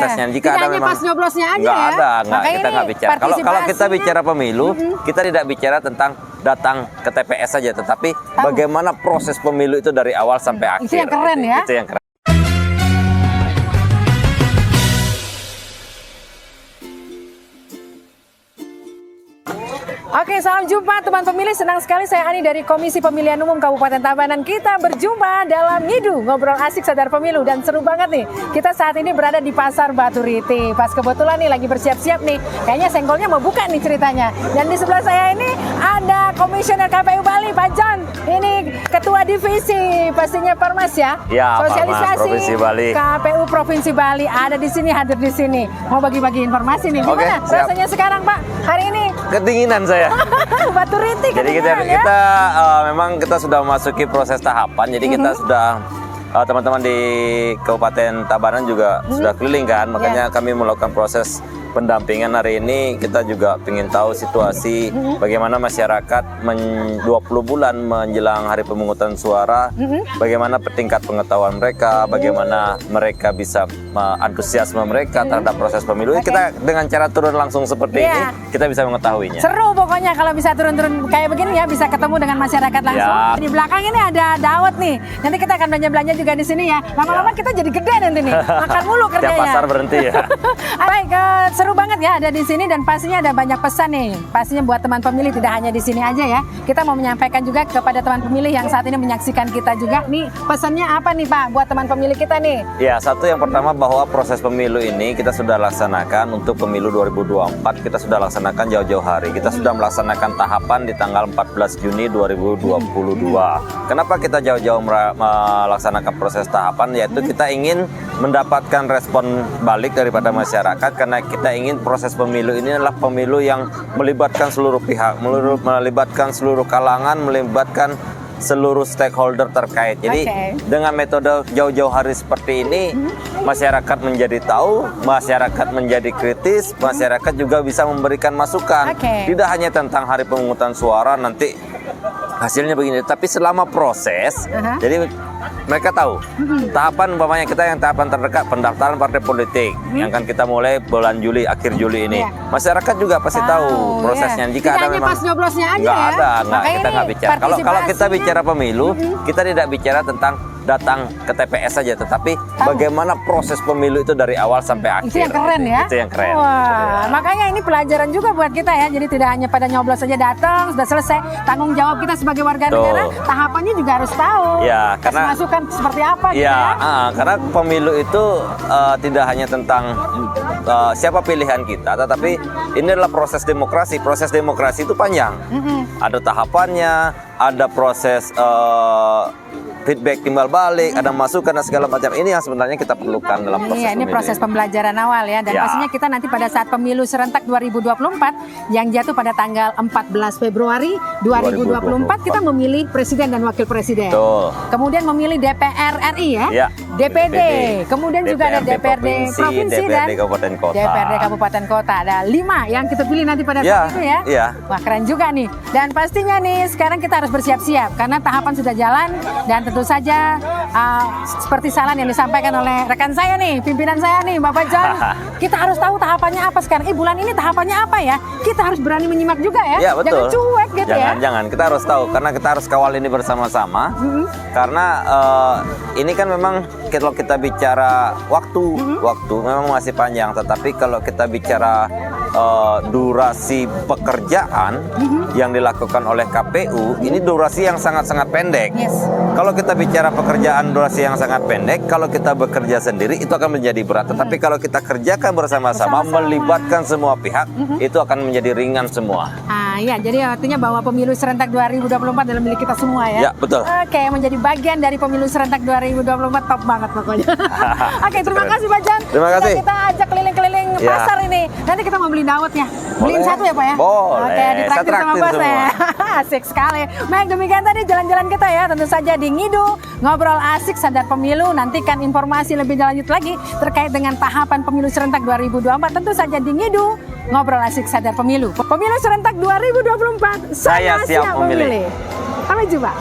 prosesnya. Ya. Jika tidak ada hanya memang pas nyoblosnya aja nggak ya. ada, kita nggak bicara. Kalau kita bicara pemilu, kita tidak bicara tentang datang ke TPS saja, tetapi bagaimana proses pemilu itu dari awal sampai akhir. Itu yang keren ya. Itu yang keren. Oke, salam jumpa teman pemilih. Senang sekali saya Ani dari Komisi Pemilihan Umum Kabupaten Tabanan. Kita berjumpa dalam Ngidu, ngobrol asik sadar pemilu. Dan seru banget nih, kita saat ini berada di Pasar Batu Riti. Pas kebetulan nih lagi bersiap-siap nih, kayaknya senggolnya mau buka nih ceritanya. Dan di sebelah saya ini ada Komisioner KPU Bali, Pak John. Ini Ketua Divisi pastinya Parmas ya? Ya, Sosialisasi Parmas, Provinsi Bali. KPU Provinsi Bali ada di sini, hadir di sini. Mau bagi-bagi informasi nih. Gimana rasanya sekarang Pak, hari ini? Kedinginan saya. Batu Riti. Jadi kita memang kita sudah memasuki proses tahapan. Jadi kita sudah teman-teman di Kabupaten Tabanan juga sudah keliling kan. Makanya kami melakukan proses pendampingan hari ini. Kita juga ingin tahu situasi bagaimana masyarakat 20 bulan menjelang hari pemungutan suara, bagaimana tingkat pengetahuan mereka, bagaimana mereka bisa antusiasme mereka terhadap proses pemilu. Kita dengan cara turun langsung seperti ini, kita bisa mengetahuinya. Seru pokoknya kalau bisa turun-turun kayak begini ya, bisa ketemu dengan masyarakat langsung. Di belakang ini ada dawet nih. Nanti kita akan belanja-belanja juga di sini ya. Lama-lama kita jadi gede nanti nih. Makan mulu kerjanya. Tiap pasar berhenti ya. Baik, seru banget ya ada di sini dan pastinya ada banyak pesan nih. Pastinya buat teman pemilih tidak hanya di sini aja ya. Kita mau menyampaikan juga kepada teman pemilih yang saat ini menyaksikan kita juga. Nih pesannya apa nih Pak buat teman pemilih kita nih? Ya, satu yang pertama bahwa proses pemilu ini kita sudah laksanakan untuk pemilu 2024. Kita sudah laksanakan jauh-jauh hari. Kita sudah melaksanakan tahapan di tanggal 14 Juni 2022. Kenapa kita jauh-jauh melaksanakan proses tahapan? Yaitu kita ingin mendapatkan respon balik daripada masyarakat karena kita ingin proses pemilu ini adalah pemilu yang melibatkan seluruh pihak, melibatkan seluruh kalangan, melibatkan seluruh stakeholder terkait. Jadi dengan metode jauh-jauh hari seperti ini, masyarakat menjadi tahu, masyarakat menjadi kritis, masyarakat juga bisa memberikan masukan. Tidak hanya tentang hari pemungutan suara nanti hasilnya begini, tapi selama proses, jadi mereka tahu tahapan umpamanya kita yang tahapan terdekat pendaftaran partai politik yang akan kita mulai bulan Juli, akhir Juli ini. Masyarakat juga pasti tahu prosesnya. Jika ada memang pas nyoblosnya aja nggak ya. ada, kita nggak bicara. Kalau kita bicara pemilu, kita tidak bicara tentang datang ke TPS saja, tetapi bagaimana proses pemilu itu dari awal sampai akhir. Itu yang keren ya. Itu yang keren. Wah, makanya ini pelajaran juga buat kita ya. Jadi tidak hanya pada nyoblos saja datang, sudah selesai. Tanggung jawab kita sebagai warga negara, tahapannya juga harus tahu. Ya, karena masukan seperti apa gitu ya. ya. Karena pemilu itu tidak hanya tentang siapa pilihan kita, tetapi ini adalah proses demokrasi. Proses demokrasi itu panjang. Ada tahapannya, ada proses feedback timbal balik, ada masukan dan segala macam. Ini yang sebenarnya kita perlukan dalam proses ini proses pembelajaran awal ya. Dan pastinya kita nanti pada saat pemilu serentak 2024 yang jatuh pada tanggal 14 Februari 2024 kita memilih presiden dan wakil presiden. Kemudian memilih DPR RI ya. DPD. Kemudian juga ada DPRD Provinsi dan Kabupaten Kota. DPRD Kabupaten Kota. Ada 5 yang kita pilih nanti pada saat itu ya. Wah, keren juga nih. Dan pastinya nih sekarang kita harus bersiap-siap karena tahapan sudah jalan dan tentu saja seperti saran yang disampaikan oleh rekan saya nih, pimpinan saya nih, Bapak John. Kita harus tahu tahapannya apa sekarang. Bulan ini tahapannya apa ya? Kita harus berani menyimak juga ya. Ya, betul. Jangan cuek gitu ya. Jangan. Kita harus tahu karena kita harus kawal ini bersama-sama. Karena ini kan memang kalau kita bicara waktu memang masih panjang. Tetapi kalau kita bicara durasi pekerjaan yang dilakukan oleh KPU, ini durasi yang sangat-sangat pendek. Kalau kita bicara pekerjaan durasi yang sangat pendek, kalau kita bekerja sendiri itu akan menjadi berat. Tetapi kalau kita kerjakan bersama-sama, melibatkan semua pihak, itu akan menjadi ringan semua. Iya, jadi artinya bahwa pemilu serentak 2024 dalam milik kita semua ya. Ya, betul. Oke, menjadi bagian dari pemilu serentak 2024 top banget pokoknya. Oke, terima kasih Pak Jan. Terima kasih. Kita ajak keliling-keliling pasar ini. Nanti kita mau beli dawet ya. Beliin satu ya Pak ya? Boleh. Oke, ditraktir sama bosnya. Asik sekali. Baik, demikian tadi jalan-jalan kita ya. Tentu saja di Ngidu, ngobrol asik sadar pemilu. Nantikan informasi lebih lanjut lagi terkait dengan tahapan pemilu serentak 2024. Tentu saja di Ngidu, ngobrol asik sadar pemilu. Pemilu serentak 2024. Saya siap memilih. Sampai jumpa.